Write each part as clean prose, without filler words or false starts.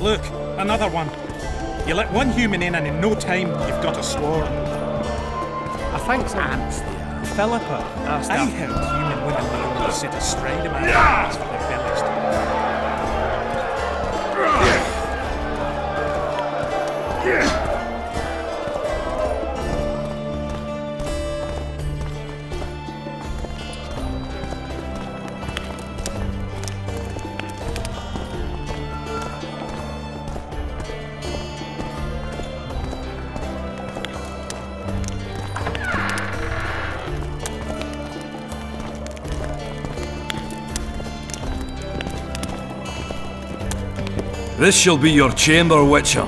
Look, another one. You let one human in and in no time, you've got a swarm. I think ants there. Philippa asked I heard human women will only sit astride a man for their bellies to This shall be your chamber, Witcher.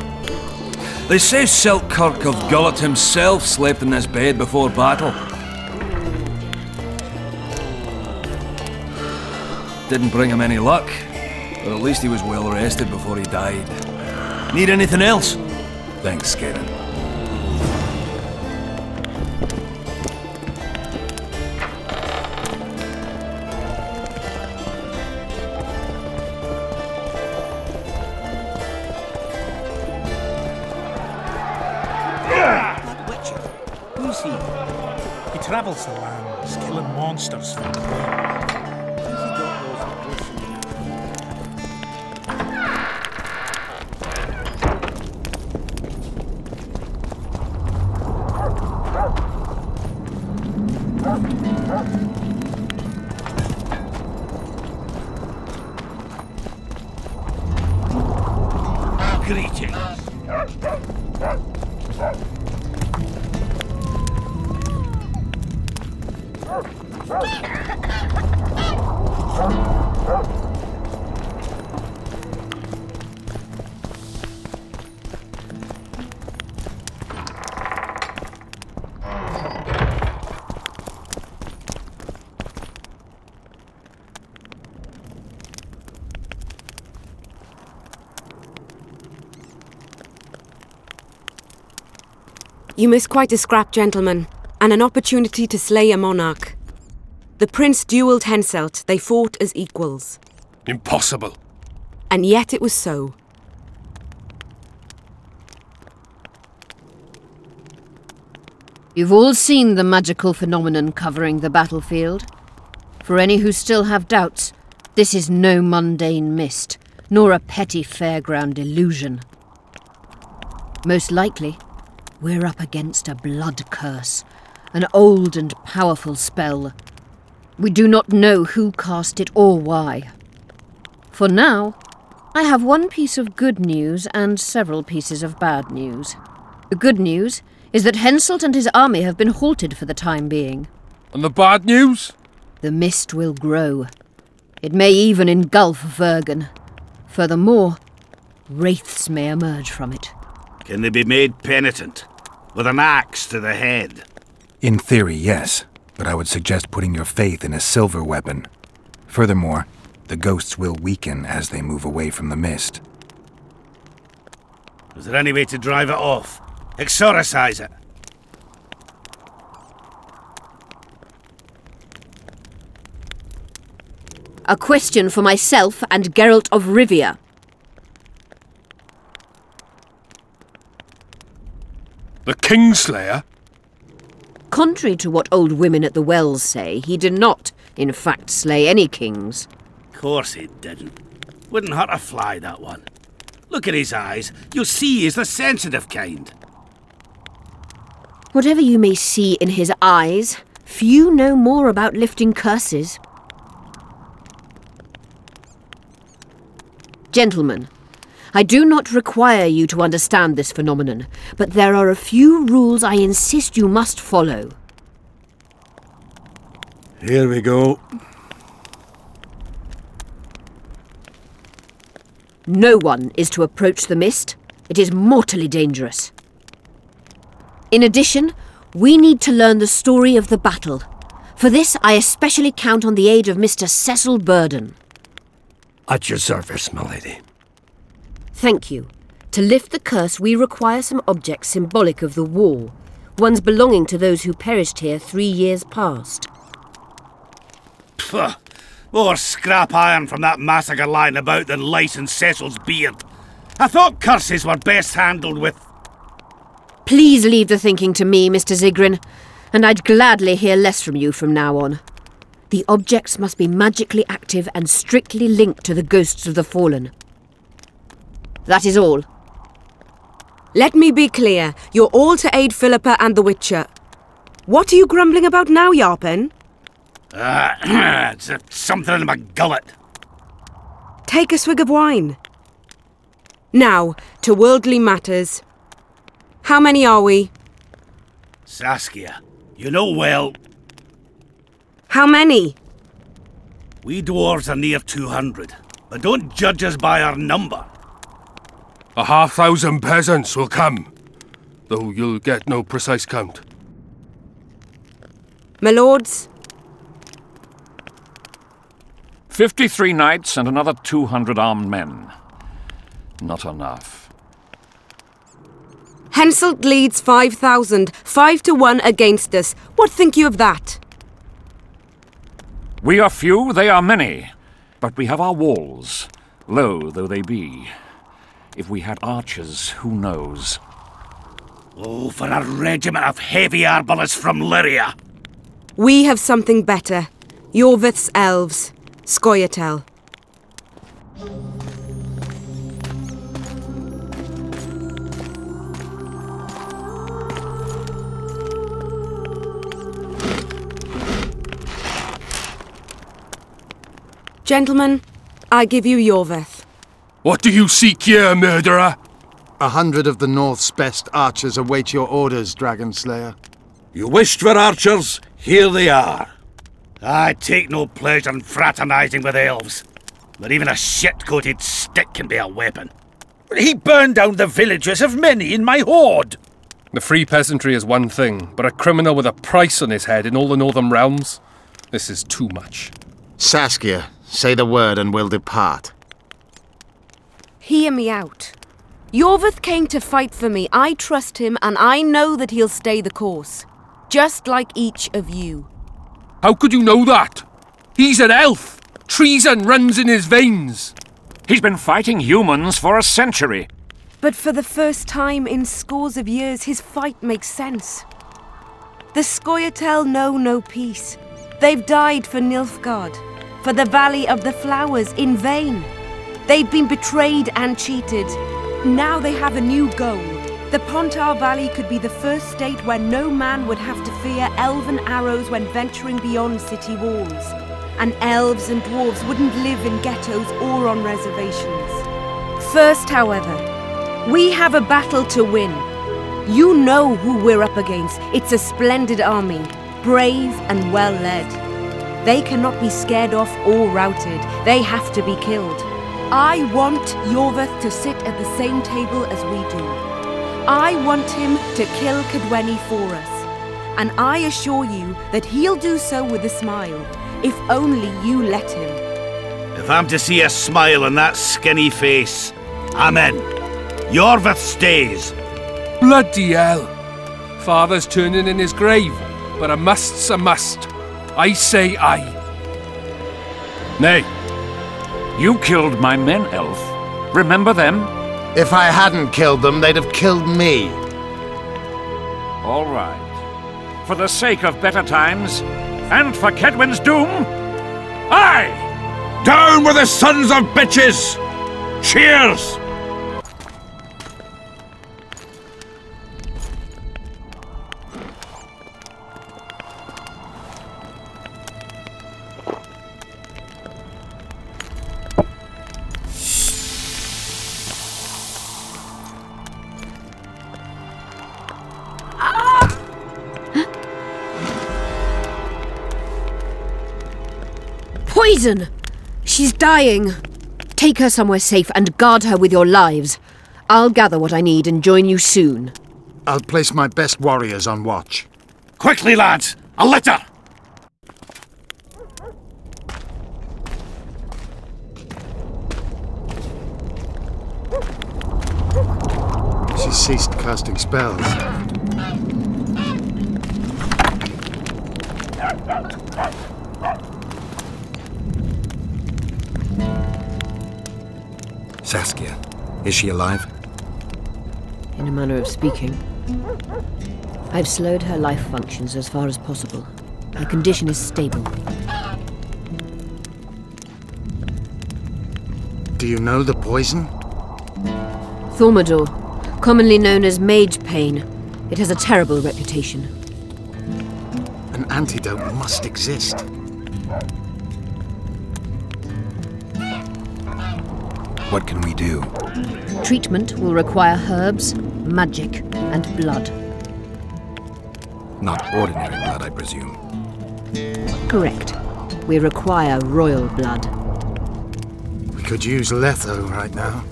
They say Selkirk of Gullet himself slept in this bed before battle. Didn't bring him any luck, but at least he was well rested before he died. Need anything else? Thanks, Kaedwen. He travels the lands, killing monsters from the world. Greetings. You miss quite a scrap, gentlemen, and an opportunity to slay a monarch. The prince duelled Henselt. They fought as equals. Impossible. And yet it was so. You've all seen the magical phenomenon covering the battlefield. For any who still have doubts, this is no mundane mist, nor a petty fairground illusion. Most likely, we're up against a blood curse, an old and powerful spell. We do not know who cast it or why. For now, I have one piece of good news and several pieces of bad news. The good news is that Henselt and his army have been halted for the time being. And the bad news? The mist will grow. It may even engulf Vergen. Furthermore, wraiths may emerge from it. Can they be made penitent? With an axe to the head? In theory, yes. But I would suggest putting your faith in a silver weapon. Furthermore, the ghosts will weaken as they move away from the mist. Is there any way to drive it off? Exorcise it? A question for myself and Geralt of Rivia. The Kingslayer? Contrary to what old women at the wells say, he did not, in fact, slay any kings. Of course he didn't. Wouldn't hurt a fly, that one. Look at his eyes. You'll see he's the sensitive kind. Whatever you may see in his eyes, few know more about lifting curses. Gentlemen, I do not require you to understand this phenomenon, but there are a few rules I insist you must follow. Here we go. No one is to approach the mist. It is mortally dangerous. In addition, we need to learn the story of the battle. For this, I especially count on the aid of Mr. Cecil Burdon. At your service, my lady. Thank you. To lift the curse, we require some objects symbolic of the war, ones belonging to those who perished here 3 years past. Pfft. More scrap iron from that massacre lying about than lice in Cecil's beard. I thought curses were best handled with... Please leave the thinking to me, Mr. Zigrin, and I'd gladly hear less from you from now on. The objects must be magically active and strictly linked to the ghosts of the fallen. That is all. Let me be clear. You're all to aid Philippa and the Witcher. What are you grumbling about now, Yarpen? It's something in my gullet. Take a swig of wine. Now, to worldly matters. How many are we? Saskia, you know well... How many? We dwarves are near 200, but don't judge us by our number. 1,500 peasants will come, though you'll get no precise count. My lords? 53 knights and another 200 armed men. Not enough. Henselt leads 5,000, 5-1 against us. What think you of that? We are few, they are many, but we have our walls, low though they be. If we had archers, who knows? Oh, for a regiment of heavy arbalists from Lyria! We have something better. Iorveth's elves. Scoia'tael. Gentlemen, I give you Iorveth. What do you seek here, murderer? 100 of the North's best archers await your orders, Dragon Slayer. You wished for archers? Here they are. I take no pleasure in fraternizing with elves, but even a shit-coated stick can be a weapon. He burned down the villages of many in my horde. The free peasantry is one thing, but a criminal with a price on his head in all the Northern realms? This is too much. Saskia, say the word and we'll depart. Hear me out. Iorveth came to fight for me. I trust him, and I know that he'll stay the course. Just like each of you. How could you know that? He's an elf! Treason runs in his veins! He's been fighting humans for a century. But for the first time in scores of years, his fight makes sense. The Scoia'tael know no peace. They've died for Nilfgaard, for the Valley of the Flowers, in vain. They've been betrayed and cheated. Now they have a new goal. The Pontar Valley could be the first state where no man would have to fear elven arrows when venturing beyond city walls. And elves and dwarves wouldn't live in ghettos or on reservations. First, however, we have a battle to win. You know who we're up against. It's a splendid army, brave and well-led. They cannot be scared off or routed. They have to be killed. I want Iorveth to sit at the same table as we do. I want him to kill Kaedwenis for us. And I assure you that he'll do so with a smile, if only you let him. If I'm to see a smile on that skinny face, I'm in. Iorveth stays. Bloody hell! Father's turning in his grave, but a must's a must. I say aye. Nay. You killed my men, elf. Remember them? If I hadn't killed them, they'd have killed me. All right. For the sake of better times, and for Kaedwen's doom, aye! Down with the sons of bitches! Cheers! Poison! She's dying. Take her somewhere safe and guard her with your lives. I'll gather what I need and join you soon. I'll place my best warriors on watch. Quickly, lads! A litter! She ceased casting spells. Saskia, Is she alive? In a manner of speaking. I've slowed her life functions as far as possible. Her condition is stable. Do you know the poison? Thormador, commonly known as mage pain. It has a terrible reputation. An antidote must exist. What can we do? Treatment will require herbs, magic, and blood. Not ordinary blood, I presume. Correct. We require royal blood. We could use Letho right now.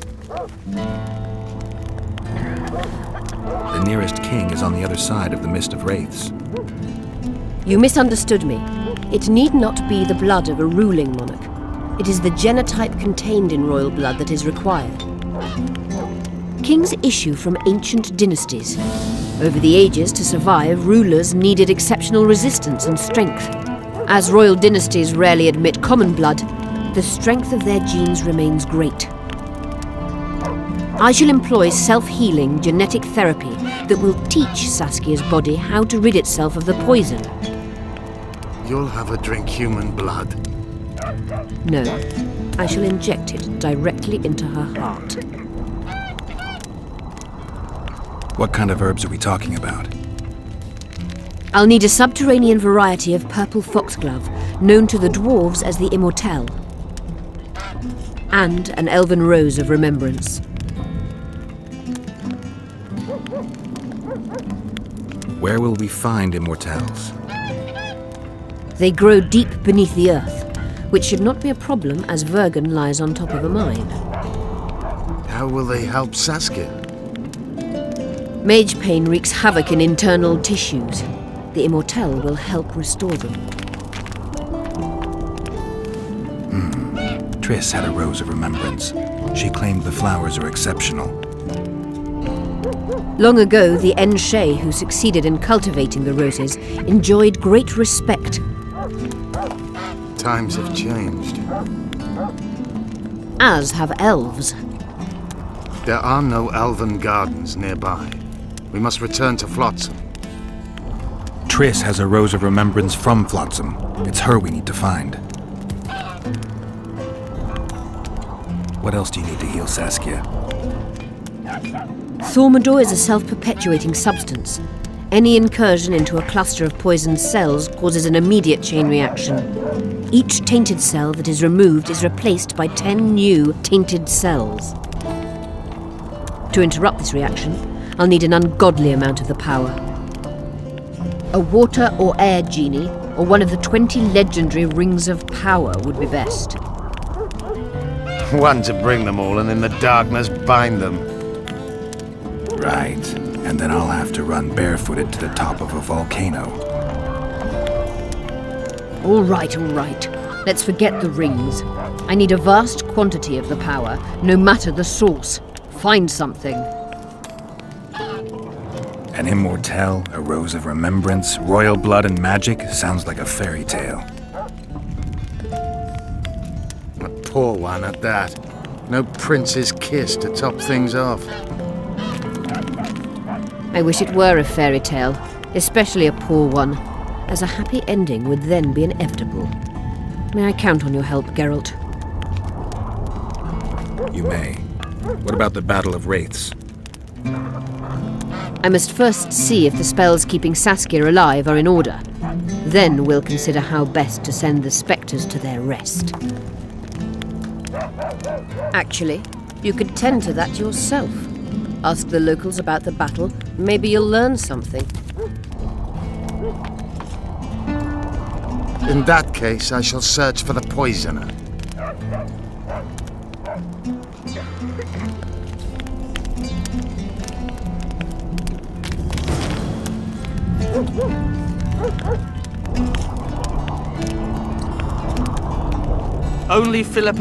The nearest king is on the other side of the Mist of Wraiths. You misunderstood me. It need not be the blood of a ruling monarch. It is the genotype contained in royal blood that is required. Kings issue from ancient dynasties. Over the ages, to survive, rulers needed exceptional resistance and strength. As royal dynasties rarely admit common blood, the strength of their genes remains great. I shall employ self-healing genetic therapy that will teach Saskia's body how to rid itself of the poison. You'll have her drink human blood. No, I shall inject it directly into her heart. What kind of herbs are we talking about? I'll need a subterranean variety of purple foxglove, known to the dwarves as the immortelle, and an elven rose of remembrance. Where will we find immortelles? They grow deep beneath the earth, which should not be a problem as Vergen lies on top of a mine. How will they help Saskia? Mage pain wreaks havoc in internal tissues. The immortelle will help restore them. Triss had a rose of remembrance. She claimed the flowers are exceptional. Long ago, the Enshe who succeeded in cultivating the roses enjoyed great respect. Times have changed. As have elves. There are no elven gardens nearby. We must return to Flotsam. Triss has a rose of remembrance from Flotsam. It's her we need to find. What else do you need to heal Saskia? Thormador is a self-perpetuating substance. Any incursion into a cluster of poisoned cells causes an immediate chain reaction. Each tainted cell that is removed is replaced by 10 new tainted cells. To interrupt this reaction, I'll need an ungodly amount of the power. A water or air genie, or one of the 20 legendary rings of power would be best. One to bring them all and in the darkness bind them. Right, and then I'll have to run barefooted to the top of a volcano. All right, all right. Let's forget the rings. I need a vast quantity of the power, no matter the source. Find something. An immortelle, a rose of remembrance, royal blood and magic sounds like a fairy tale. A poor one at that. No prince's kiss to top things off. I wish it were a fairy tale, especially a poor one, as a happy ending would then be inevitable. May I count on your help, Geralt? You may. What about the Battle of Wraiths? I must first see if the spells keeping Saskia alive are in order. Then we'll consider how best to send the spectres to their rest. Actually, you could tend to that yourself. Ask the locals about the battle. Maybe you'll learn something. In that case, I shall search for the poisoner. Only Philip